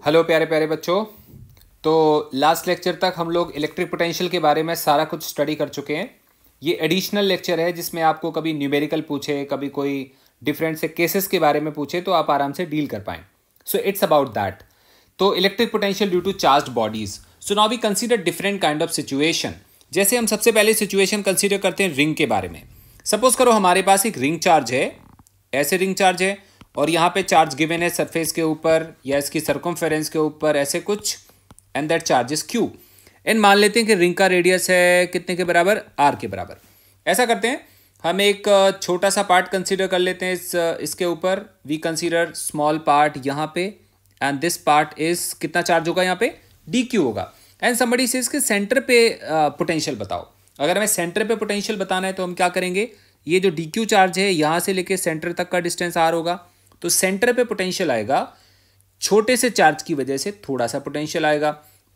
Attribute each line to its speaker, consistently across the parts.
Speaker 1: Hello प्यारे प्यारे बच्चों। तो लास्ट लेक्चर तक हम लोग इलेक्ट्रिक पोटेंशियल के बारे में सारा कुछ स्टडी कर चुके हैं। ये एडिशनल लेक्चर है जिसमें आपको कभी न्यूमेरिकल पूछे, कभी कोई डिफरेंट से केसेस के बारे में पूछे तो आप आराम से डील कर पाएँ। So it's about that. तो electric potential due to charge bodies. So now we consider different kind of situation. जैसे हम सबसे पहले सिचुएशन कंसीडर करते हैं रिंग के बारे में। सपोज करो हमारे पास एक रिंग चार्ज है, ऐसे रिंग चार्ज है और यहाँ पे चार्ज गिवन है सरफेस के ऊपर या इसकी सर्कमफेरेंस के ऊपर, ऐसे कुछ, and that charge is Q. And मान लेते हैं कि रिंग का रेडियस है कितने के बराबर, आर के बराबर। ऐसा करते हैं, हम एक छोटा सा पार्ट कंसीडर कर लेते हैं इसके ऊपर। वी कंसीडर स्मॉल पार्ट यहाँ पे, एंड दिस पार्ट इज कितना चार्ज होगा यहाँ पे, डी क्यू होगा। एंड समबडी से इसके सेंटर पे पोटेंशियल बताओ। अगर हमें सेंटर पे पोटेंशियल बताना है तो हम क्या करेंगे, ये जो डी क्यू चार्ज है यहाँ से लेके सेंटर तक का डिस्टेंस आर होगा, तो सेंटर पे पोटेंशियल आएगा, छोटे से चार्ज की वजह से थोड़ा सा पोटेंशियल आएगा,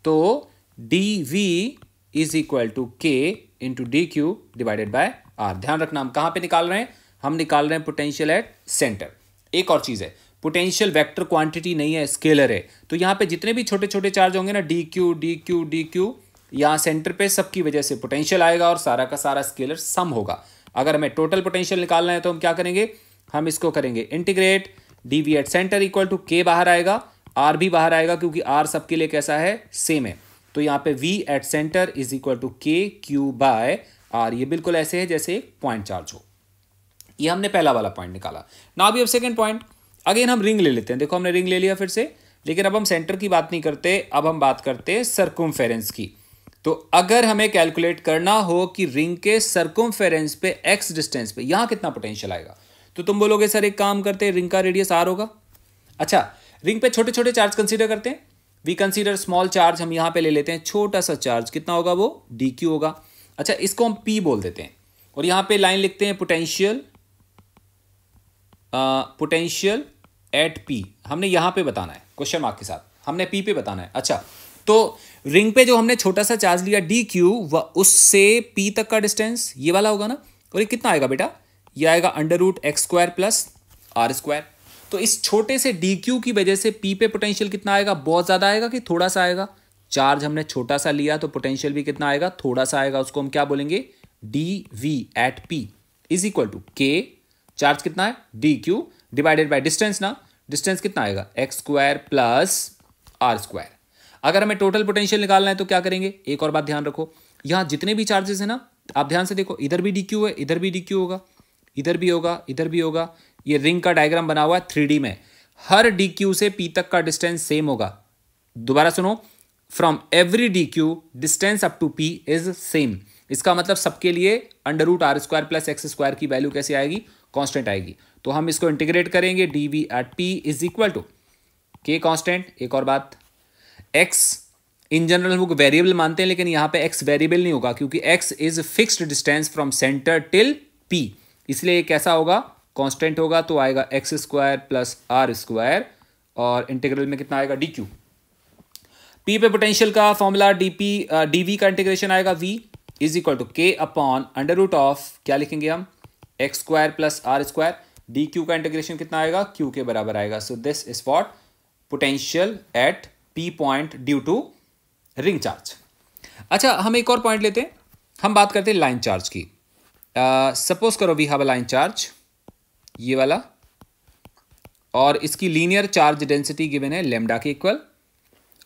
Speaker 1: तो D V is equal to K into D Q divided by R. ध्यान रखना हम कहाँ पे निकाल रहे हैं, हम निकाल रहे हैं पोटेंशियल एट सेंटर। एक और चीज़ है, पोटेंशियल वेक्टर क्वांटिटी नहीं है, स्केलर है। तो यहाँ पे जितने भी छोटे छोटे चार्ज होंगे ना, D Q D Q D Q, यहाँ सेंटर पे सबकी वजह से पोटेंशियल आएगा और सारा का सारा स्केलर सम होगा। अगर हमें टोटल पोटेंशियल निकालना है तो हम क्या करेंगे, हम इसको करेंगे integrate, d V at centre equal to k बाहर आएगा, आर भी बाहर आएगा क्योंकि आर सबके लिए कैसा है, सेम है। तो यहाँ पे V at centre is equal to k Q by r. ये बिल्कुल ऐसे है जैसे एक पॉइंट चार्ज हो। ये हमने पहला वाला पॉइंट निकाला। Now we have second point. Again हम रिंग ले लेते हैं। देखो हमने रिंग ले लिया फिर से, लेकिन अब हम सेंटर की बात नहीं करते, अब हम बात करते हैं सर्कमफेरेंस की। तो अगर हमें कैलकुलेट करना हो कि रिंग के सर्कमफेरेंस पे एक्स डिस्टेंस पे यहां कितना पोटेंशियल आएगा, तो तुम बोलोगे सर एक काम करते हैं, रिंग का रेडियस आर होगा। अच्छा, रिंग पे छोटे छोटे चार्ज कंसीडर करते हैं। वी कंसीडर स्मॉल चार्ज, हम यहां पे ले लेते हैं छोटा सा चार्ज, कितना होगा वो, डी क्यू होगा। अच्छा, इसको हम पी बोल देते हैं और यहां पे लाइन लिखते हैं पोटेंशियल, पोटेंशियल एट पी। हमने यहां पे बताना है क्वेश्चन मार्क के साथ, हमने पी पे बताना है। अच्छा, तो रिंग पे जो हमने छोटा सा चार्ज लिया डी क्यू, वह उससे पी तक का डिस्टेंस ये वाला होगा ना, और ये कितना आएगा बेटा, ये आएगा under root x square plus r square. तो इस छोटे से डी क्यू की वजह से पी पे पोटेंशियल कितना आएगा, बहुत ज़्यादा आएगा कि थोड़ा सा आएगा। चार्ज हमने छोटा सा लिया तो पोटेंशियल भी कितना आएगा, थोड़ा सा आएगा। उसको हम क्या बोलेंगे, d V at P is equal to k, charge कितना है d Q, divided by distance ना, डिस्टेंस कितना आएगा x square plus r square. अगर हमें टोटल पोटेंशियल निकालना है तो क्या करेंगे, एक और बात ध्यान रखो, यहाँ जितने भी चार्जेस है ना, आप ध्यान से देखो, इधर भी डी क्यू है, इधर भी डी क्यू होगा, इधर भी होगा, इधर भी होगा। ये रिंग का डायग्राम बना हुआ है 3D में, हर डी क्यू से पी तक का डिस्टेंस सेम होगा। दोबारा सुनो, from every d q distance up to P is same. इसका मतलब सबके लिए under root r square plus x square की वैल्यू कैसे आएगी, कांस्टेंट आएगी। तो हम इसको इंटीग्रेट करेंगे, d V at P is equal to k constant. एक और बात, एक्स इन जनरल हम लोग वेरिएबल मानते हैं, लेकिन यहां पे एक्स वेरिएबल नहीं होगा क्योंकि x is fixed distance from centre till P, इसलिए ये कैसा होगा, कांस्टेंट होगा। तो आएगा x square plus r square और इंटीग्रल में कितना आएगा, डी क्यू। पी पे पोटेंशियल का फॉर्मूला डी वी का इंटीग्रेशन आएगा, V is equal to k upon under root of, क्या लिखेंगे हम, x square plus r square. D q का इंटीग्रेशन कितना आएगा, क्यू के बराबर आएगा। So this is what potential at P point due to ring charge. अच्छा, हम एक और पॉइंट लेते हैं, हम बात करते हैं लाइन चार्ज की। सपोज करो we have a line charge, ये वाला, और इसकी लीनियर चार्ज डेंसिटी गिवन है लेमडा के इक्वल,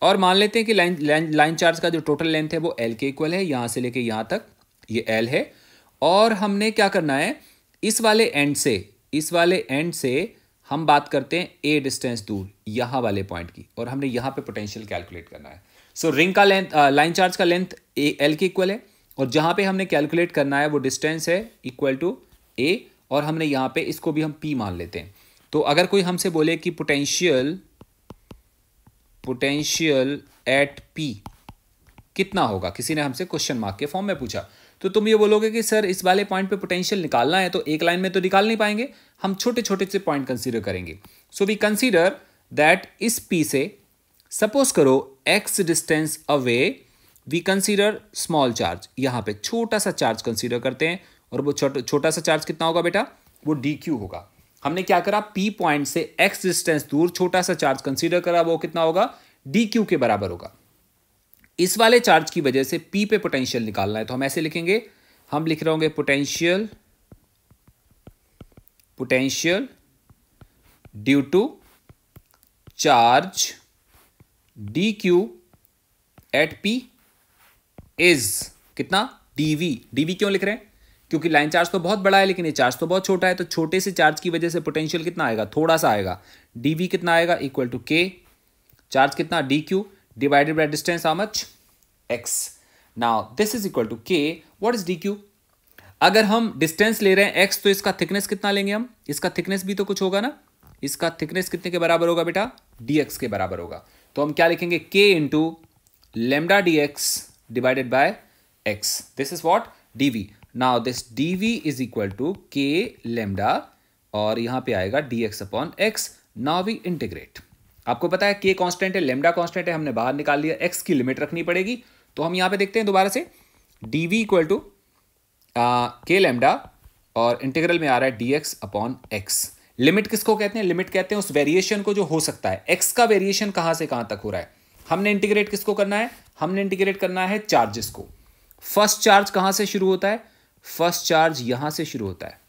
Speaker 1: और मान लेते हैं कि लाइन चार्ज का जो टोटल लेंथ है वो एल के इक्वल है, यहां से लेके यहां तक ये एल है। और हमने क्या करना है, इस वाले एंड से हम बात करते हैं ए डिस्टेंस दूर यहां वाले पॉइंट की, और हमने यहां पे पोटेंशियल कैलकुलेट करना है। सो रिंग का लेंथ, लाइन चार्ज का लेंथ एल के इक्वल है, और जहां पे हमने कैलकुलेट करना है वो डिस्टेंस है इक्वल टू ए, और हमने यहां पे इसको भी हम पी मान लेते हैं। तो अगर कोई हमसे बोले कि पोटेंशियल एट पी कितना होगा, किसी ने हमसे क्वेश्चन मार्क के फॉर्म में पूछा, तो तुम ये बोलोगे कि सर इस वाले पॉइंट पे पोटेंशियल निकालना है तो एक लाइन में तो निकाल नहीं पाएंगे, हम छोटे छोटे से पॉइंट कंसीडर करेंगे। सो वी कंसीडर दैट इस पी से, सपोज करो x distance away, we consider small charge, यहां पे छोटा सा चार्ज कंसीडर करते हैं, और वो छोटा सा चार्ज कितना होगा बेटा, वो डी क्यू होगा। हमने क्या करा, पी पॉइंट से एक्स डिस्टेंस दूर छोटा सा चार्ज कंसीडर करा, वो कितना होगा, डी क्यू के बराबर होगा। इस वाले चार्ज की वजह से पी पे पोटेंशियल निकालना है, तो हम ऐसे लिखेंगे, हम लिख रहे होंगे potential due to charge d q at P is कितना, डीवी। डीवी क्यों लिख रहे हैं, क्योंकि लाइन चार्ज तो बहुत बड़ा है लेकिन ये चार्ज तो बहुत छोटा है, तो छोटे से चार्ज की वजह से पोटेंशियल कितना आएगा, थोड़ा सा आएगा। डीवी कितना आएगा, इक्वल टू के, चार्ज कितना d Q divided by distance how much, x. Now this is equal to k, what is d q. अगर हम डिस्टेंस ले रहे हैं एक्स, तो इसका थिकनेस कितना लेंगे हम, इसका थिकनेस भी तो कुछ होगा ना, इसका थिकनेस कितने के बराबर होगा बेटा, डी एक्स के बराबर होगा। तो हम क्या लिखेंगे, k into lambda d x divided by x, this is what, d V. Now this d V is equal to k lambda, और यहां पे आएगा d x upon x. Now we integrate. आपको पता है के कांस्टेंट है, लेमडा कांस्टेंट है, हमने बाहर निकाल लिया, एक्स की लिमिट रखनी पड़ेगी। तो हम यहां पे देखते हैं दोबारा से, DV equal to k lambda, और इंटीग्रल में आ रहा है D x upon x. Limit किसको कहते हैं, लिमिट कहते हैं उस वेरिएशन को जो हो सकता है। एक्स का वेरिएशन कहां से कहां तक हो रहा है, हमने इंटीग्रेट किसको करना है, हमने इंटीग्रेट करना है चार्जेस को। फर्स्ट चार्ज कहां से शुरू होता है, फर्स्ट चार्ज यहां से शुरू होता है,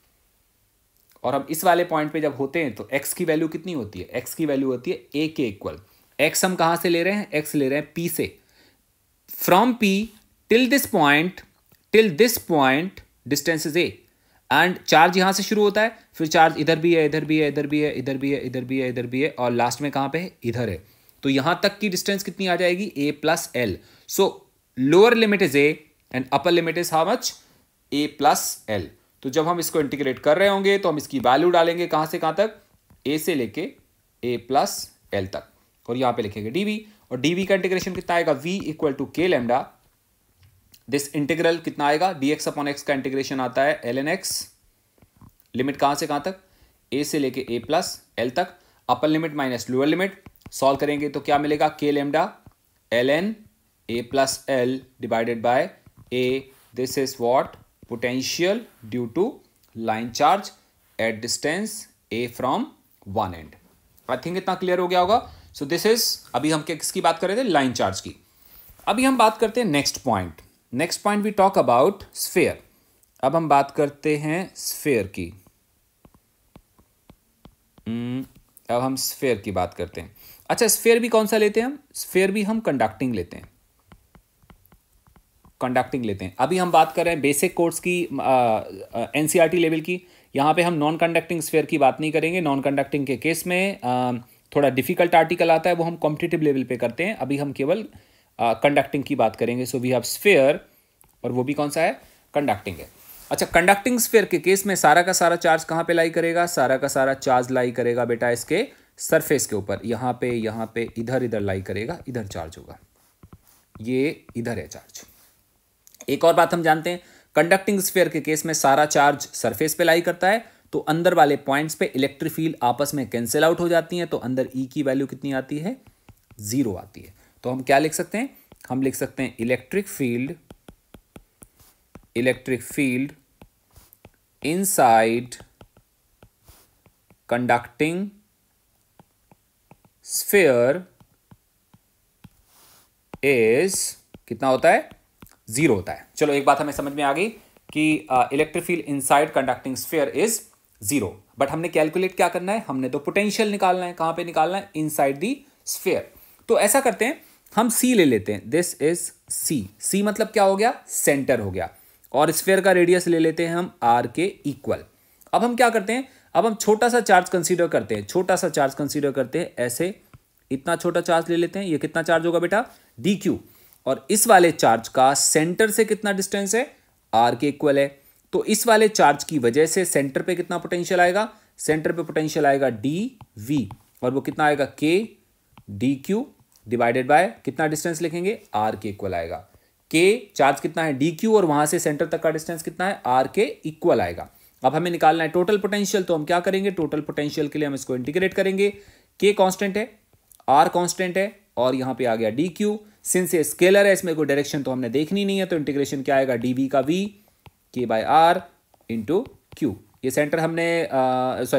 Speaker 1: और हम इस वाले पॉइंट पे जब होते हैं तो एक्स की वैल्यू कितनी होती है, एक्स की वैल्यू होती है ए के इक्वल। एक्स हम कहां से ले रहे हैं, एक्स ले रहे हैं पी से। From P till this point distance is A, and charge यहां से शुरू होता है, फिर चार्ज इधर भी है, इधर भी है, इधर भी है, इधर भी है, इधर भी है, इधर भी है, और लास्ट में कहां पे है, इधर है। तो यहां तक की डिस्टेंस कितनी आ जाएगी, A plus L. So lower limit is A and upper limit is how much, A plus L. तो जब हम इसको इंटीग्रेट कर रहे होंगे तो हम इसकी वैल्यू डालेंगे कहां से कहां तक, ए से लेके ए प्लस एल तक, और यहां पे लिखेंगे डीवी, और डीवी का इंटीग्रेशन कितना आएगा, we equal to k lambda, this integral कितना आएगा, डी एक्स अपॉन एक्स का इंटीग्रेशन आता है एल एन एक्स, लिमिट कहां से कहां तक, ए से लेके ए प्लस एल तक, upper limit minus lower limit, solve करेंगे तो क्या मिलेगा, k lambda l n a plus l divided by a, this is what, potential due to line charge at distance a from one end. I think इतना clear हो गया होगा। So this is, अभी हम किसकी बात कर रहे थे, लाइन चार्ज की। अभी हम बात करते हैं next point. Next point we talk about sphere. अब हम बात करते हैं स्फीयर की। अब हम स्फीयर की बात करते हैं। अच्छा, स्फीयर भी कौन सा लेते हैं हम, स्फीयर भी हम कंडक्टिंग लेते हैं, कंडक्टिंग लेते हैं। अभी हम बात कर रहे हैं बेसिक कोर्स की, एनसीईआरटी लेवल की। यहाँ पे हम नॉन कंडक्टिंग स्फीयर की बात नहीं करेंगे। नॉन कंडक्टिंग के केस में थोड़ा डिफिकल्ट आर्टिकल आता है, वो हम कॉम्पिटिटिव लेवल पे करते हैं। अभी हम केवल कंडक्टिंग की बात करेंगे। सो वी हैव स्फीयर, और वो भी कौन सा है, कंडक्टिंग है। अच्छा, कंडक्टिंग स्फीयर के केस में सारा का सारा चार्ज कहाँ पे लाई करेगा, सारा का सारा चार्ज लाई करेगा बेटा इसके सरफेस के ऊपर, यहाँ पे इधर इधर लाई करेगा, इधर चार्ज होगा, ये इधर है चार्ज। एक और बात हम जानते हैं, कंडक्टिंग स्फीयर के केस में सारा चार्ज सरफेस पे लाई करता है, तो अंदर वाले पॉइंट्स पे इलेक्ट्रिक फील्ड आपस में कैंसिल आउट हो जाती हैं, तो अंदर ई की वैल्यू कितनी आती है, 0 आती है। तो हम क्या लिख सकते हैं, हम लिख सकते हैं electric field inside conducting sphere is कितना होता है, 0 होता है। चलो, एक बात हमें समझ में आ गई कि electric field inside conducting sphere is 0। But हमने कैलकुलेट क्या करना है, हमने तो पोटेंशियल निकालना है। कहां पे निकालना है, इनसाइड दी स्फीयर। तो ऐसा करते हैं, हम सी ले लेते हैं, दिस इज सी। सी मतलब क्या हो गया, सेंटर हो गया, और स्फीयर का रेडियस ले लेते हैं हम आर के इक्वल। अब हम क्या करते हैं, अब हम छोटा सा चार्ज कंसीडर करते हैं, छोटा सा चार्ज कंसीडर करते हैं, ऐसे इतना छोटा चार्ज ले लेते हैं। ये कितना चार्ज होगा बेटा, डी क्यू, और इस वाले चार्ज का सेंटर से कितना डिस्टेंस है, आर के इक्वल है। तो इस वाले चार्ज की वजह से सेंटर पे कितना पोटेंशियल आएगा, सेंटर पे पोटेंशियल आएगा डी वी, और वो कितना आएगा, के डी क्यू डिवाइडेड बाय कितना डिस्टेंस लिखेंगे, आर के इक्वल आएगा। के चार्ज कितना है, डी क्यू, और वहां से सेंटर तक का डिस्टेंस कितना है, आर के इक्वल आएगा। अब हमें निकालना है टोटल पोटेंशियल, तो हम क्या करेंगे, टोटल पोटेंशियल के लिए हम इसको इंटीग्रेट करेंगे। के कांस्टेंट है, आर कांस्टेंट है, और यहां पे आ गया डी क्यू। सिंस ये स्केलर है, इसमें कोई डायरेक्शन तो हमने देखनी नहीं है, तो इंटीग्रेशन क्या आएगा, डी वी का वी के बाय आर इंटू क्यू। ये सेंटर हमने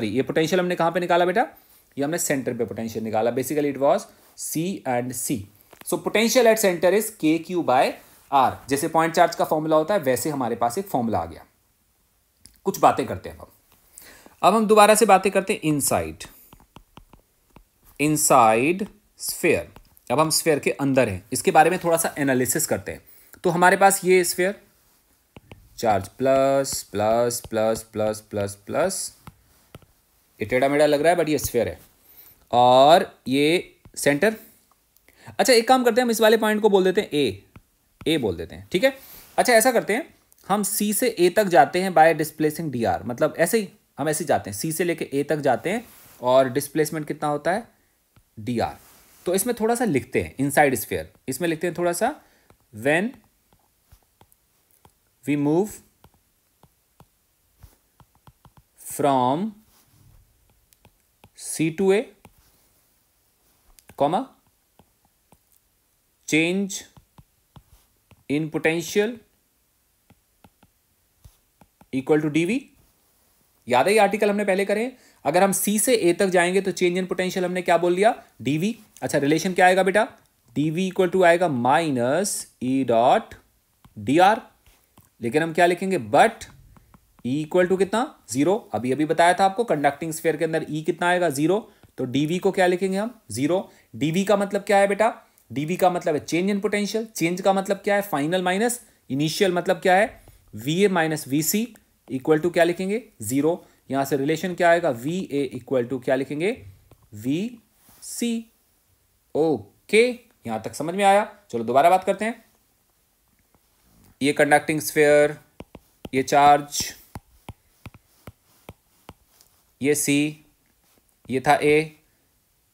Speaker 1: ये पोटेंशियल हमने कहां पे निकाला बेटा, ये हमने सेंटर पे पोटेंशियल निकाला। Basically it was C and C. So potential at centre is k Q by r. जैसे पॉइंट चार्ज का फॉर्मूला होता है वैसे हमारे पास एक फॉर्मूला आ गया। कुछ बातें करते हैं अब हम दोबारा से बातें करते हैं इनसाइड स्फीयर। अब हम स्फीयर के अंदर हैं, इसके बारे में थोड़ा सा एनालिसिस करते हैं। तो हमारे पास ये sphere, charge plus plus plus plus plus plus, ये टेढ़ा मेढ़ा लग रहा है बट ये स्फीयर है, और ये सेंटर। अच्छा एक काम करते हैं, हम इस वाले पॉइंट को बोल देते हैं ए बोल देते हैं, ठीक है। अच्छा ऐसा करते हैं, हम सी से ए तक जाते हैं बाय डिस्प्लेसिंग डी आर, मतलब ऐसे ही हम ऐसे जाते हैं, सी से लेके ए तक जाते हैं और डिस्प्लेसमेंट कितना होता है डी आर। तो इसमें थोड़ा सा लिखते हैं इनसाइड स्फीयर, इसमें लिखते हैं थोड़ा सा, when we move from C to A comma change in potential equal to d V. याद है ये आर्टिकल हमने पहले करे। अगर हम सी से ए तक जाएंगे तो चेंज इन पोटेंशियल हमने क्या बोल दिया, डीवी। अच्छा रिलेशन क्या आएगा बेटा, डीवी इक्वल टू आएगा minus E dot d are. लेकिन हम क्या लिखेंगे, बट ई इक्वल टू कितना, जीरो। अभी अभी बताया था आपको कंडक्टिंग स्फीयर के अंदर ई कितना आएगा, जीरो। तो डीवी को क्या लिखेंगे हम, जीरो। डीवी का मतलब क्या है बेटा, डीवी का मतलब है चेंज इन पोटेंशियल। चेंज का मतलब क्या है, फाइनल माइनस इनिशियल, मतलब क्या है V A minus V C equal to क्या लिखेंगे, जीरो। यहां से रिलेशन क्या आएगा, वी ए इक्वल टू क्या लिखेंगे, वी सी। ओके यहां तक समझ में आया। चलो दोबारा बात करते हैं। ये कंडक्टिंग स्फीयर, ये चार्ज, ये सी, ये था ए।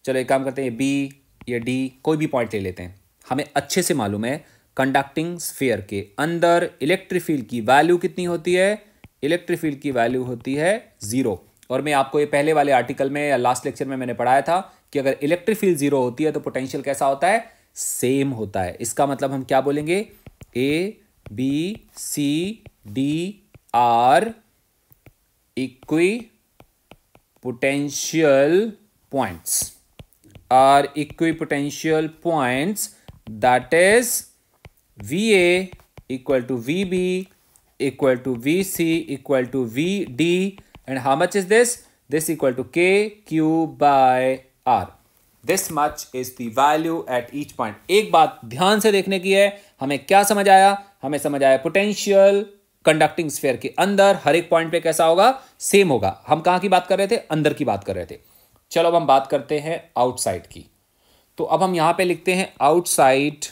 Speaker 1: चलो एक काम करते हैं, बी, ये डी, कोई भी पॉइंट ले लेते हैं। हमें अच्छे से मालूम है कंडक्टिंग स्फीयर के अंदर इलेक्ट्रिक फील्ड की वैल्यू कितनी होती है, इलेक्ट्रिक फील्ड की वैल्यू होती है जीरो। और मैं आपको ये पहले वाले आर्टिकल में या लास्ट लेक्चर में मैंने पढ़ाया था कि अगर इलेक्ट्रिक फील्ड जीरो होती है तो पोटेंशियल कैसा होता है, सेम होता है। इसका मतलब हम क्या बोलेंगे, A B C D are equipotential points, are equipotential points, that is VA equal to VB equal to VC equal to VD, and how much is this? This equal to KQ by R. This much is the value at each point. एक बात ध्यान से देखने की है, हमें क्या समझ आया, हमें समझ आया पोटेंशियल कंडक्टिंग स्फीयर के अंदर हर एक पॉइंट पे कैसा होगा, सेम होगा। हम कहां की बात कर रहे थे, अंदर की बात कर रहे थे। चलो अब हम बात करते हैं आउटसाइड की। तो अब हम यहां पे लिखते हैं आउटसाइड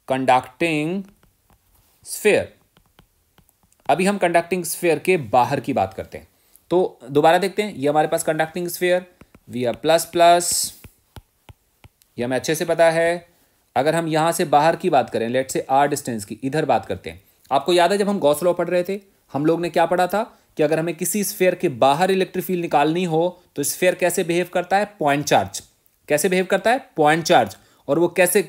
Speaker 1: कंडक्टिंग स्फीयर। अभी हम कंडक्टिंग स्फीयर के बाहर की बात करते हैं। तो दोबारा देखते हैं, ये हमारे पास conducting sphere, V R plus plus, ये हमें अच्छे से पता है। अगर हम यहां से बाहर की बात करें, लेट से आर डिस्टेंस की, इधर बात करते हैं। आपको याद है जब हम गॉस लॉ पढ़ रहे थे, हम लोग ने क्या पढ़ा था कि अगर हमें किसी स्फीयर के बाहर इलेक्ट्रिक फील्ड निकालनी हो तो स्फीयर कैसे बिहेव करता है, पॉइंट चार्ज। कैसे बिहेव करता है, पॉइंट चार्ज। और वो कैसे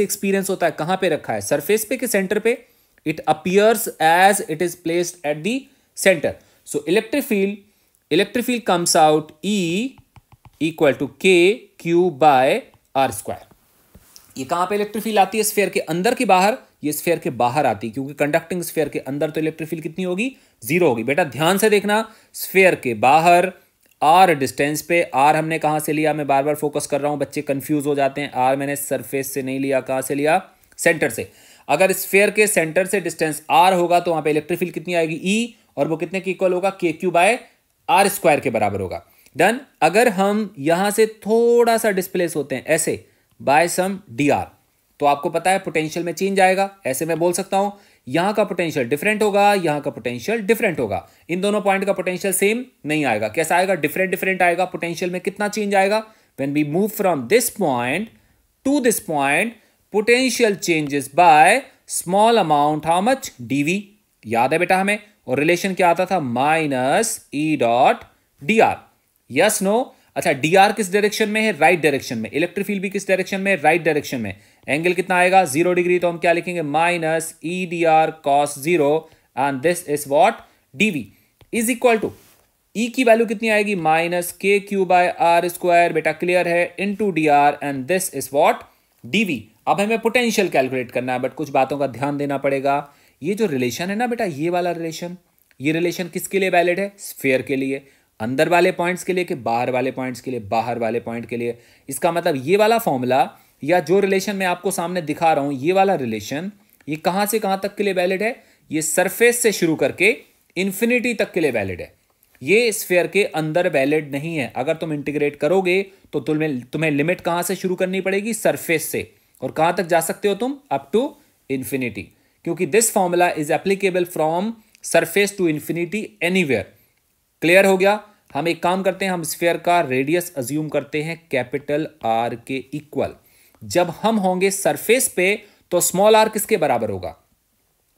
Speaker 1: एक्सपीरियंस होता है, कहां पे रखा है, सरफेस पे कि सेंटर पे। It appears as it is placed at the centre. So electric field comes out E equal to k Q by are square. ये कहां पे इलेक्ट्रिक फील्ड आती है, स्फीयर के अंदर की बाहर, ये स्फीयर के बाहर आती है, क्योंकि कंडक्टिंग स्फीयर के अंदर तो इलेक्ट्रिक फील्ड कितनी होगी, जीरो होगी। बेटा ध्यान से देखना, स्फीयर के बाहर आर डिस्टेंस पे, आर हमने कहां से लिया, मैं बार बार फोकस कर रहा हूं, बच्चे कंफ्यूज हो जाते हैं। आर मैंने सरफेस से नहीं लिया, कहां से लिया, सेंटर से। अगर स्फीयर के सेंटर से डिस्टेंस आर होगा तो वहां पे इलेक्ट्रिक फील्ड कितनी आएगी, ई, और वो कितने की इक्वल होगा, के क्यू बाय आर स्क्वायर के बराबर होगा। डन। अगर हम यहां से थोड़ा सा डिस्प्लेस होते हैं ऐसे बाय सम डी आर, तो आपको पता है पोटेंशियल में चेंज आएगा। ऐसे मैं बोल सकता हूं यहां का पोटेंशियल डिफरेंट होगा, यहां का पोटेंशियल डिफरेंट होगा। इन दोनों पॉइंट का पोटेंशियल सेम नहीं आएगा। कैसा आएगा, डिफरेंट आएगा। पोटेंशियल में कितना चेंज आएगा, when we move from this point to this point, potential changes by small amount, how much, d V. याद है बेटा हमें, और रिलेशन क्या आता था, minus E dot d r. Yes no. अच्छा डी आर किस डायरेक्शन में है, राइट डायरेक्शन में। इलेक्ट्रिक फील्ड भी किस डायरेक्शन में, राइट डायरेक्शन में। एंगल कितना आएगा, 0 डिग्री, तो हम क्या लिखेंगे, minus E D R cos 0, and this is what, DV is equal to. E की वैल्यू कितनी आएगी, माइनस के क्यू बाय आर स्क्वायर, बेटा क्लियर है, into D R, and this is what, DV. अब हमें पोटेंशियल कैलकुलेट करना है, बट कुछ बातों का ध्यान देना पड़ेगा। ये जो रिलेशन है ना बेटा, ये वाला रिलेशन, ये रिलेशन किसके लिए वैलिड है, स्फीयर के लिए, अंदर वाले पॉइंट्स के लिए कि बाहर वाले पॉइंट्स के लिए, बाहर वाले पॉइंट के लिए। इसका मतलब ये वाला फॉर्मूला या जो रिलेशन मैं आपको सामने दिखा रहा हूं, ये वाला रिलेशन, ये कहां से कहां तक के लिए वैलिड है, ये सरफेस से शुरू करके इंफिनिटी तक के लिए वैलिड है। ये स्फीयर के अंदर वैलिड नहीं है। अगर तुम इंटीग्रेट करोगे तो तुम्हें लिमिट कहां से शुरू करनी पड़ेगी, सरफेस से, और कहां तक जा सकते हो तुम, अप टू इंफिनिटी, क्योंकि this formula is applicable from surface to infinity anywhere. Clear हो गया। हम एक काम करते हैं, हम स्फीयर का रेडियस अज्यूम करते हैं कैपिटल आर के इक्वल। जब हम होंगे सरफेस पे तो स्मॉल आर किसके बराबर होगा,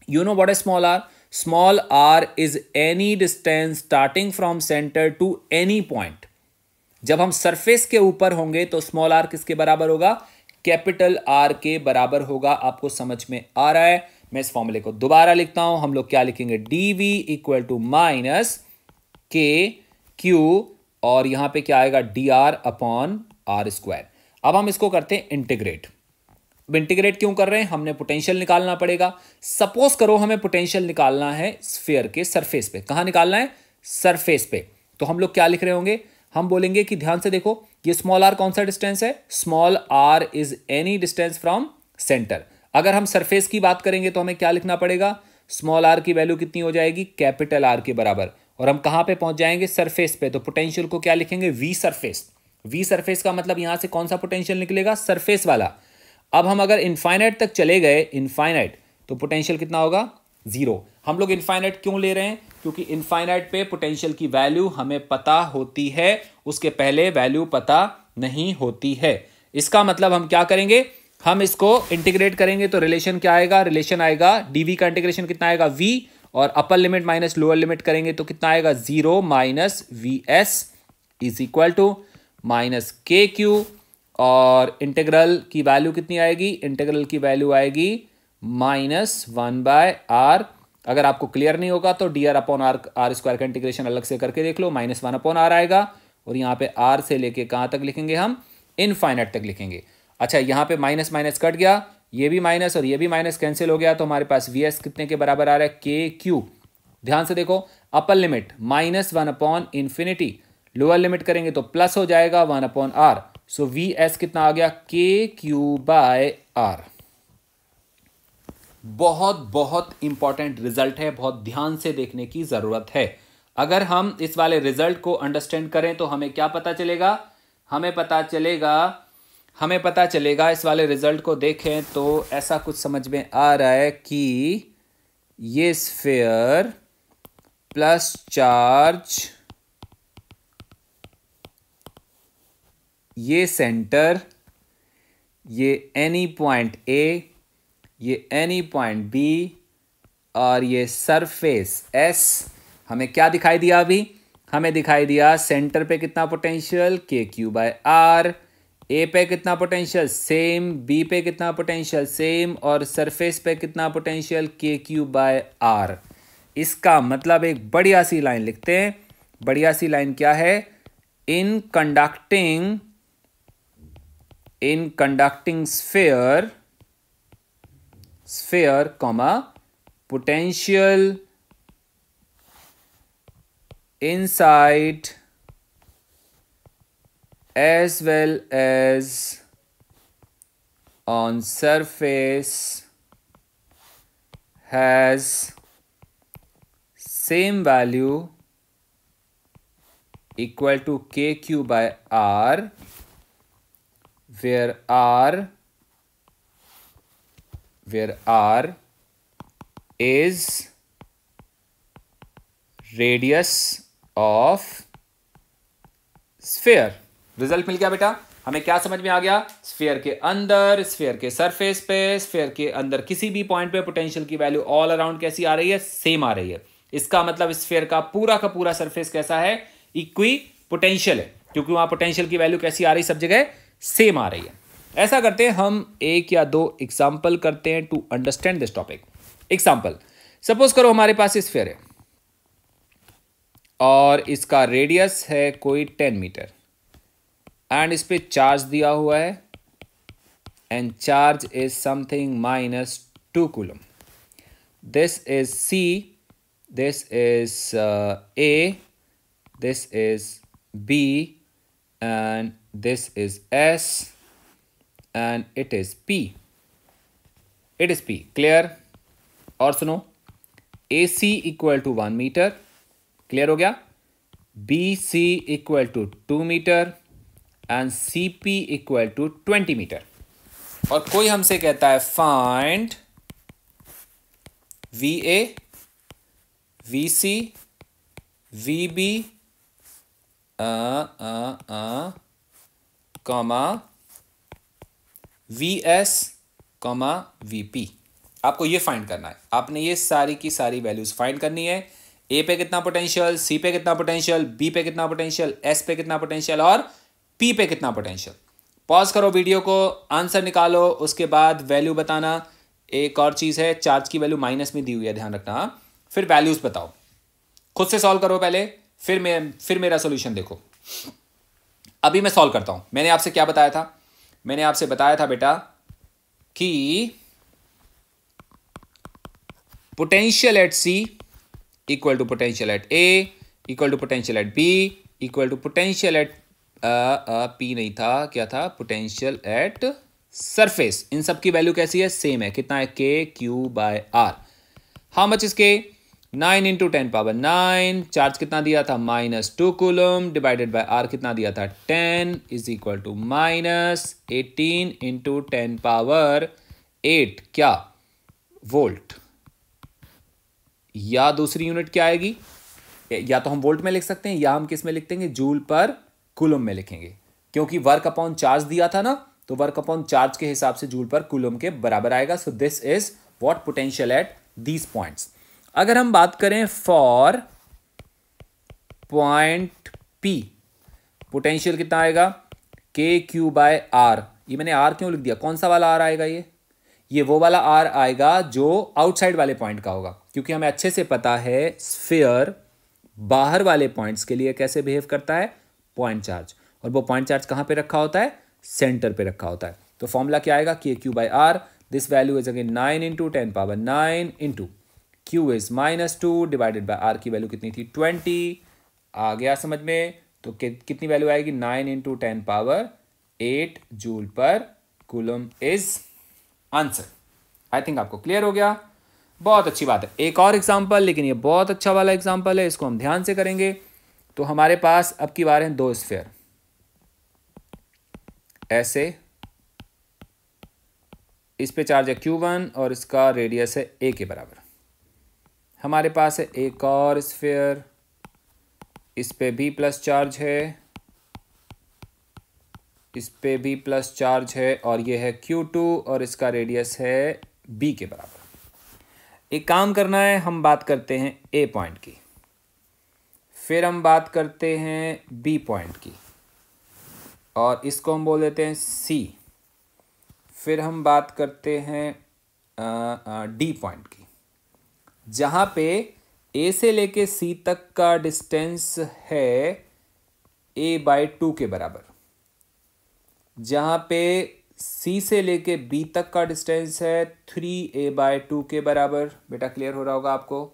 Speaker 1: you know what is small r, small r is any distance starting from centre to any point. जब हम सरफेस के ऊपर होंगे तो स्मॉल आर किसके बराबर होगा, कैपिटल आर के बराबर होगा। आपको समझ में आ रहा है। मैं इस फॉर्मूले को दोबारा लिखता हूं, हम लोग क्या लिखेंगे, डीवी इक्वल टू माइनस के क्यू, और यहां पे क्या आएगा, d are upon are square. अब हम इसको करते हैं इंटीग्रेट। इंटीग्रेट क्यों कर रहे हैं, हमने पोटेंशियल निकालना पड़ेगा। सपोज करो हमें पोटेंशियल निकालना है स्फीयर के सरफेस पे, कहां निकालना है, सरफेस पे। तो हम लोग क्या लिख रहे होंगे, हम बोलेंगे कि ध्यान से देखो, ये स्मॉल आर कौन सा डिस्टेंस है, small r is any distance from centre. अगर हम सरफेस की बात करेंगे तो हमें क्या लिखना पड़ेगा, स्मॉल आर की वैल्यू कितनी हो जाएगी, कैपिटल आर के बराबर, और हम कहां पे पहुंच जाएंगे, सरफेस पे। तो पोटेंशियल को क्या लिखेंगे, वी सरफेस। वी सरफेस का मतलब यहां से कौन सा पोटेंशियल निकलेगा, सरफेस वाला। अब हम अगर इनफाइनाइट तक चले गए, इनफाइनाइट, तो पोटेंशियल कितना होगा, जीरो। हम लोग इनफाइनाइट क्यों ले रहे हैं, क्योंकि इनफाइनाइट पे पोटेंशियल की वैल्यू हमें पता होती है, उसके पहले वैल्यू पता नहीं होती है। इसका मतलब हम क्या करेंगे, हम इसको इंटीग्रेट करेंगे तो रिलेशन क्या आएगा, रिलेशन आएगा डीवी का इंटीग्रेशन कितना आएगा, वी, और upper limit minus lower limit करेंगे तो कितना आएगा, zero minus V S is equal to minus के क्यू, और इंटीग्रल की वैल्यू कितनी आएगी, इंटीग्रल की वैल्यू आएगी माइनस 1/r। अगर आपको क्लियर नहीं होगा तो D are upon are square का इंटीग्रेशन अलग से करके देख लो, -1/r आएगा, और यहाँ पे r से लेके कहाँ तक लिखेंगे हम, इनफाइनाइट तक लिखेंगे। अच्छा, यहाँ पे माइनस माइनस कट गया, ये भी माइनस और ये भी माइनस कैंसिल हो गया, तो हमारे पास वी एस कितने के बराबर आ रहा है, के क्यू। ध्यान से देखो, अपर लिमिट -1/∞, लोअर लिमिट करेंगे तो प्लस हो जाएगा 1/r। सो वी एस कितना आ गया, के क्यू बाय आर। बहुत बहुत इंपॉर्टेंट रिजल्ट है, बहुत ध्यान से देखने की जरूरत है। अगर हम इस वाले रिजल्ट को अंडरस्टैंड करें तो हमें क्या पता चलेगा, हमें पता चलेगा इस वाले रिजल्ट को देखें तो ऐसा कुछ समझ में आ रहा है कि ये स्फीयर प्लस चार्ज, ये सेंटर, ये एनी पॉइंट ए, ये एनी पॉइंट बी, और ये सरफेस एस। हमें क्या दिखाई दिया अभी, हमें दिखाई दिया सेंटर पे कितना पोटेंशियल, के क्यू बाय आर, ए पे कितना पोटेंशियल सेम, बी पे कितना पोटेंशियल सेम, और सरफेस पे कितना पोटेंशियल, के क्यू बाय आर। इसका मतलब एक बढ़िया सी लाइन लिखते हैं। बढ़िया सी लाइन क्या है, in conducting sphere comma potential inside as well as on surface has same value equal to kq by r, where r is radius of sphere। Result मिल गया बेटा, हमें क्या समझ में आ गया, स्फीयर के अंदर, स्फीयर के सरफेस पे, स्फीयर के अंदर किसी भी पॉइंट पे पोटेंशियल की वैल्यू ऑल अराउंड कैसी आ रही है, सेम आ रही है। इसका मतलब स्फीयर का पूरा सरफेस कैसा है, इक्वी पोटेंशियल है, क्योंकि वहां पोटेंशियल की वैल्यू कैसी आ रही, सब जगह सेम आ रही है। ऐसा करते हैं, हम एक या दो एग्जाम्पल करते हैं to understand this topic. Example, suppose करो हमारे पास स्फीयर है और इसका रेडियस है कोई 10 मीटर एंड इस पे चार्ज दिया हुआ है and charge is something -2 coulomb. This is C, this is A, this is B and this is S and it is P. It is P. Clear? और सुनो, AC equal to 1 metre. Clear हो गया? BC equal to 2 metre and CP equal to 20 metre. और कोई हमसे कहता है find VA, VC, VB comma VS comma VP. आपको ये फाइंड करना है. आपने ये सारी की सारी वैल्यूज फाइंड करनी है. ए पे कितना पोटेंशियल, सी पे कितना पोटेंशियल, बी पे कितना पोटेंशियल, एस पे कितना पोटेंशियल और पी पे कितना पोटेंशियल. पॉज करो वीडियो को, आंसर निकालो, उसके बाद वैल्यू बताना. एक और चीज़ है, चार्ज की वैल्यू माइनस में दी हुई है, ध्यान रखना. फिर वैल्यूज बताओ, खुद से सॉल्व करो पहले, फिर मेरा सोल्यूशन देखो. अभी मैं सॉल्व करता हूं. मैंने आपसे क्या बताया था? मैंने आपसे बताया था बेटा कि potential at C equal to potential at A equal to potential at B equal to potential at P नहीं था, क्या था? Potential at surface. इन सब की वैल्यू कैसी है? सेम है. कितना है? K/Q/R. How much is K? 9 × 10⁻9. Charge कितना दिया था? -2 कूलम डिवाइडेड बाय R कितना दिया था? 10 इज इक्वल टू -18 × 10⁸ क्या? वोल्ट. या दूसरी यूनिट क्या आएगी? या तो हम वोल्ट में लिख सकते हैं या हम किस में लिख देंगे? जूल पर कूलम में लिखेंगे, क्योंकि वर्क अपॉन चार्ज दिया था ना, तो वर्क अपॉन चार्ज के हिसाब से जूल पर कूलम के बराबर आएगा. So this is what potential at these points. अगर हम बात करें फॉर पॉइंट P, पोटेंशियल कितना आएगा? K/Q/R. ये मैंने R क्यों लिख दिया? कौन सा वाला R आएगा? ये वो वाला R आएगा जो आउटसाइड वाले पॉइंट का होगा, क्योंकि हमें अच्छे से पता है स्फीयर बाहर वाले पॉइंट्स के लिए कैसे बिहेव करता है? Point charge. और वो पॉइंट चार्ज कहाँ पे रखा होता है? सेंटर पे रखा होता है. तो फॉर्मूला क्या आएगा? K/Q/R. This value is again 9 × 10⁻9 into Q is -2 divided by R की वैल्यू कितनी थी? 20. आ गया समझ में? तो कितनी वैल्यू आएगी? 9 × 10⁸ जूल पर coulomb is answer. I think आपको क्लियर हो गया. बहुत अच्छी बात है. एक और एग्जांपल, लेकिन ये बहुत अच्छा वाला एग्जांपल है, इसको हम ध्यान से करेंगे. तो हमारे पास अब की बार हैं 2 स्फीयर ऐसे. इस पे चार्ज है Q1 और इसका रेडियस है A के बराबर. हमारे पास है एक और स्फीयर, इस पे भी प्लस चार्ज है, इस पे भी प्लस चार्ज है और ये है Q2 और इसका रेडियस है B के बराबर. एक काम करना है, हम बात करते हैं A पॉइंट की, फिर हम बात करते हैं B पॉइंट की और इसको हम बोल देते हैं C. फिर हम बात करते हैं D पॉइंट की, जहाँ पे A से लेके C तक का डिस्टेंस है A/2 के बराबर, जहाँ पे C से लेके B तक का डिस्टेंस है 3A/2 के बराबर. बेटा क्लियर हो रहा होगा आपको.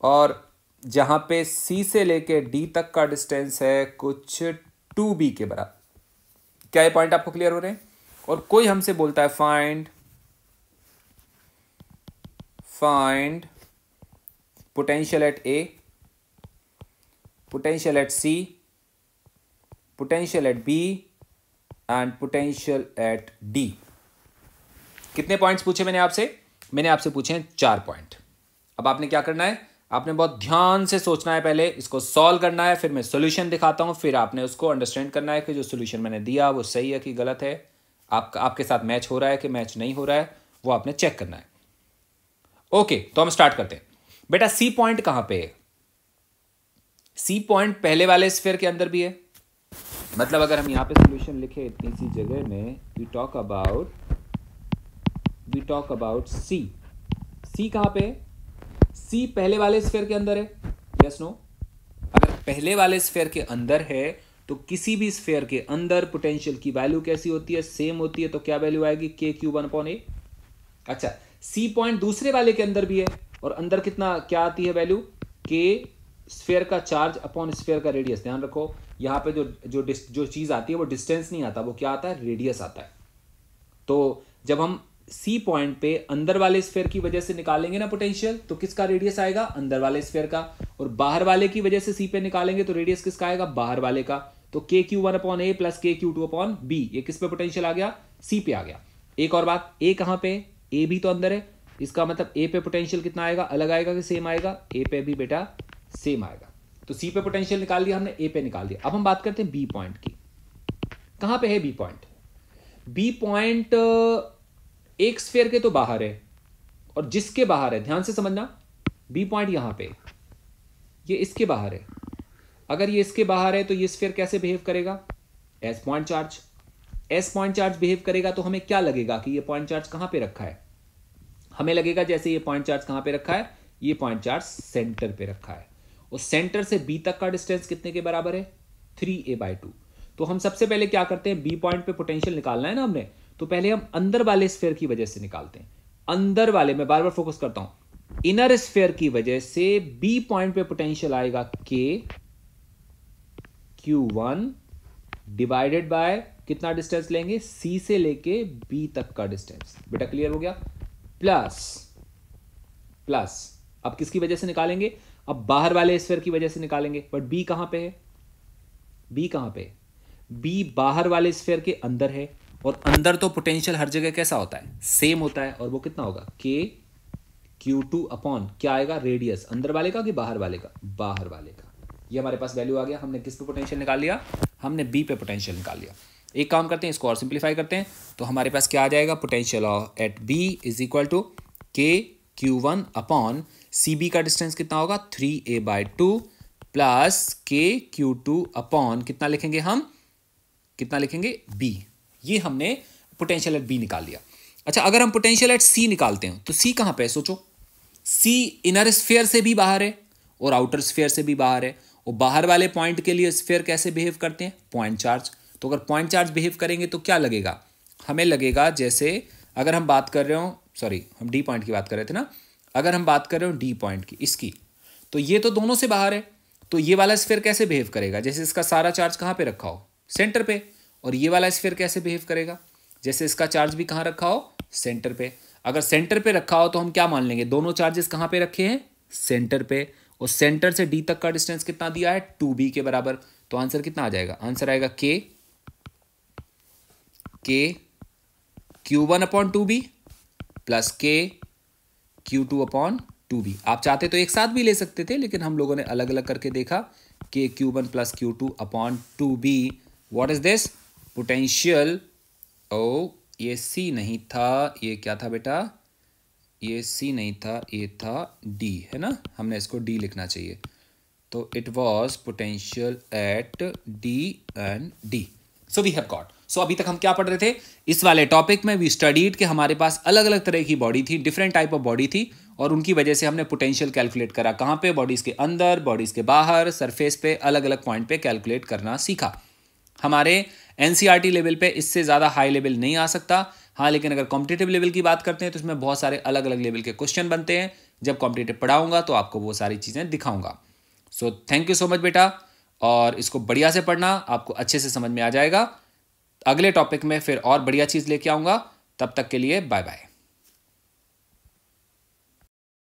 Speaker 1: और जहाँ पे C से लेके D तक का डिस्टेंस है कुछ 2B के बराबर. क्या ये पॉइंट आपको क्लियर हो रहे हैं? और कोई हमसे बोलता है find potential at A, potential at C, potential at B and potential at D. कितने पॉइंट्स पूछे मैंने आपसे? मैंने आपसे पूछे हैं 4 पॉइंट. अब आपने क्या करना है? आपने बहुत ध्यान से सोचना है, पहले इसको सॉल्व करना है, फिर मैं सॉल्यूशन दिखाता हूं, फिर आपने उसको अंडरस्टैंड करना है कि जो सॉल्यूशन मैंने दिया वो सही है कि गलत है, आपके साथ मैच हो रहा है कि मैच नहीं हो रहा है, वो आपने चेक करना है. ओके, तो हम स्टार्ट करते हैं. बेटा C पॉइंट कहां पे है? C पॉइंट पहले वाले स्फीयर के अंदर भी है. मतलब अगर हम यहां पे सॉल्यूशन लिखे इतनी सी जगह में, वी टॉक अबाउट C कहां पे है? C पहले वाले स्फीयर के अंदर है. Yes no? अगर पहले वाले स्फीयर के अंदर है तो किसी भी स्फीयर के अंदर पोटेंशियल की वैल्यू कैसी होती है, सेम होती है। तो क्या वैल्यू आएगी, के क्यू 1/a। अच्छा, सी पॉइंट दूसरे वाले के अंदर भी है और अंदर कितना क्या आती है वैल्यू, के स्फीयर का चार्ज अपॉन स्फीयर का रेडियस। ध्यान रखो यहां पे जो चीज आती है वो डिस्टेंस नहीं आता, वो क्या आता है, रेडियस आता है। तो जब हम सी पॉइंट पे अंदर वाले स्फीयर की वजह से निकालेंगे ना पोटेंशियल, तो किसका रेडियस आएगा, अंदर वाले स्फीयर का। और बाहर वाले की वजह से सी पे निकालेंगे तो रेडियस किसका आएगा, बाहर वाले का। तो के क्यू 1/a प्लस के क्यू 2/b, ये किस पे पोटेंशियल आ गया, सी पे आ गया। एक और बात, ए कहां पे, ए भी तो अंदर है, इसका मतलब ए पे पोटेंशियल कितना आएगा, अलग आएगा कि सेम आएगा, ए पे भी बेटा सेम आएगा। तो सी पे पोटेंशियल निकाल दिया हमने, ए पे निकाल दिया। अब हम बात करते हैं बी पॉइंट की। कहां पे है बी पॉइंट, बी पॉइंट एक स्फीयर के तो बाहर है और जिसके बाहर है, ध्यान से समझना, बी पॉइंट यहां पे, ये इसके बाहर है। अगर ये इसके बाहर है तो ये स्फीयर कैसे बिहेव करेगा, S point charge. S point charge behave करेगा तो हमें क्या लगेगा कि ये पॉइंट चार्ज कहां पे रखा है, हमें लगेगा जैसे ये पॉइंट चार्ज कहां पे रखा है, ये पॉइंट चार्ज सेंटर पे रखा है। और सेंटर से बी तक का डिस्टेंस कितने के बराबर है, 3a/2। तो हम सबसे पहले क्या करते हैं, बी पॉइंट पे पोटेंशियल निकालना है ना हमने, तो पहले हम अंदर वाले स्फीयर की वजह से निकालते हैं। अंदर वाले, मैं बार बार फोकस करता हूं, इनर स्फीयर की वजह से बी पॉइंट पे पोटेंशियल आएगा के Q1 डिवाइडेड बाय कितना डिस्टेंस लेंगे, सी से लेके बी तक का डिस्टेंस। बेटा क्लियर हो गया, प्लस अब किसकी वजह से निकालेंगे, अब बाहर वाले स्फीयर की वजह से निकालेंगे। बट बी कहां पे है, बी कहां पे, बी बाहर वाले स्फीयर के अंदर है और अंदर तो पोटेंशियल हर जगह कैसा होता है, सेम होता है। और वो कितना होगा, के Q2 अपॉन क्या आएगा, रेडियस, अंदर वाले का कि बाहर वाले का, बाहर वाले का। ये हमारे पास वैल्यू आ गया। हमने किस पे पोटेंशियल निकाल लिया, हमने बी पे पोटेंशियल निकाल लिया। एक काम करते हैं, इसको और सिंप्लीफाई करते हैं। तो हमारे पास क्या आ जाएगा, potential at B is equal to K Q1 upon C B का डिस्टेंस कितना होगा, 3a/2 प्लस के Q2 अपॉन कितना लिखेंगे हम, कितना लिखेंगे, बी। ये हमने पोटेंशियल एट बी निकाल लिया। अच्छा, अगर हम पोटेंशियल एट सी निकालते हैं तो सी कहां पे है, सोचो, सी इनर स्फीयर से भी बाहर है और आउटर स्फीयर से भी बाहर है। और बाहर वाले पॉइंट के लिए स्फीयर कैसे बिहेव करते हैं, पॉइंट चार्ज। तो अगर पॉइंट चार्ज बिहेव करेंगे तो क्या लगेगा, हमें लगेगा जैसे, अगर हम बात कर रहे हो, सॉरी हम डी पॉइंट की बात कर रहे थे ना, अगर हम बात कर रहे हो डी पॉइंट की, इसकी, तो ये तो दोनों से बाहर है। तो ये वाला स्फीयर कैसे बिहेव करेगा, जैसे इसका सारा चार्ज कहां पे रखा हो, सेंटर पे। और ये वाला स्फीयर कैसे बिहेव करेगा, जैसे इसका चार्ज भी कहां रखा हो, सेंटर पे। अगर सेंटर पे रखा हो तो हम क्या मान लेंगे, दोनों चार्जेस कहां पे रखे हैं, सेंटर पे। और सेंटर से डी तक का डिस्टेंस कितना दिया है, 2b के बराबर। तो आंसर कितना आ जाएगा, आंसर आएगा के Q1/2b प्लस के Q2/2b। आप चाहते तो एक साथ भी ले सकते थे, लेकिन हम लोगों ने अलग अलग करके देखा। K Q1 plus Q2/2b। What is this, potential, ओ ये सी नहीं था, ये क्या था बेटा, ये सी नहीं था, ये था डी, है ना, हमने इसको डी लिखना चाहिए। तो it was potential at D and D. So we have got. So अभी तक हम क्या पढ़ रहे थे, इस वाले टॉपिक में वी स्टडीड कि हमारे पास अलग अलग तरह की बॉडी थी, डिफरेंट टाइप ऑफ बॉडी थी, और उनकी वजह से हमने पोटेंशियल कैलकुलेट करा। कहाँ पे, बॉडीज के अंदर, बॉडीज के बाहर, सरफेस पे, अलग अलग पॉइंट पे कैलकुलेट करना सीखा। हमारे एनसीईआरटी लेवल पे इससे ज़्यादा हाई लेवल नहीं आ सकता। हाँ, लेकिन अगर कॉम्पिटिटिव लेवल की बात करते हैं तो इसमें बहुत सारे अलग अलग लेवल के क्वेश्चन बनते हैं। जब कॉम्पिटिटिव पढ़ाऊंगा तो आपको वो सारी चीज़ें दिखाऊंगा। So thank you so much बेटा, और इसको बढ़िया से पढ़ना, आपको अच्छे से समझ में आ जाएगा। अगले टॉपिक में फिर और बढ़िया चीज़ लेके आऊँगा। तब तक के लिए बाय बाय।